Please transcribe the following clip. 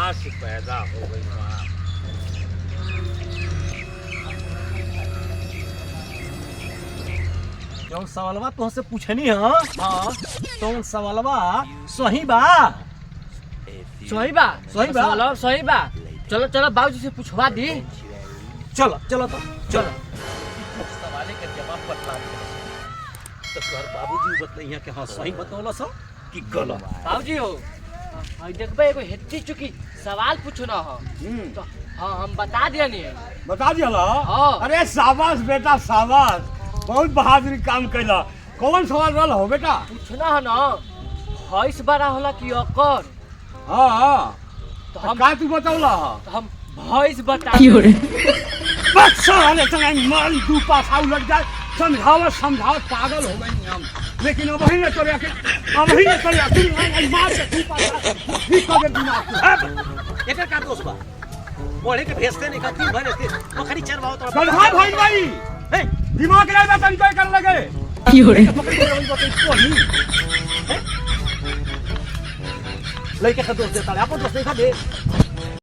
लाश पैदा हो गई वहाँ। जौन सवालवा तुमसे पूछनी है हाँ तो सवालवा सही बा सही बा सही बा। सवाल सही बा। चलो चलो बाबूजी से पूछवा दी। चलो चलो तो चलो सवाले के जवाब बतला दे तो तोहर बाबूजी बतलैया कि हाँ सही बतौला सा कि गलत। बाबूजी हो देखबे एगो हेती चुकी सवाल पूछना हो तो हाँ हम बता दिया नहीं बता दिया हाँ। अरे शाबाश बेटा शाबाश, बहुत बहादुरी काम कैला। कौन सवाल रहा हो बेटा? पूछना है ना भैंस बड़ा होला कि ओकर। हाँ हाँ तो हम का तू बतौला? तो हम भैंस बता बच्चा वाले संग मार दू पासा उलट जाए, समझावत समझावत पागल हो गई हम। लेकिन अब ही न तो अब ही न तो मार के दू पासा ठीक कर दे दिमाग को। एकर का दोष बा बोले के भेजते नहीं खाती भरे थे मखनी चरवाओ तो गधा भाई भाई हे दिमाग लगा तन कर लगे। पकड़ के रही बात कोनी लइके का दोष देता है अपन दोस्त नहीं खा दे।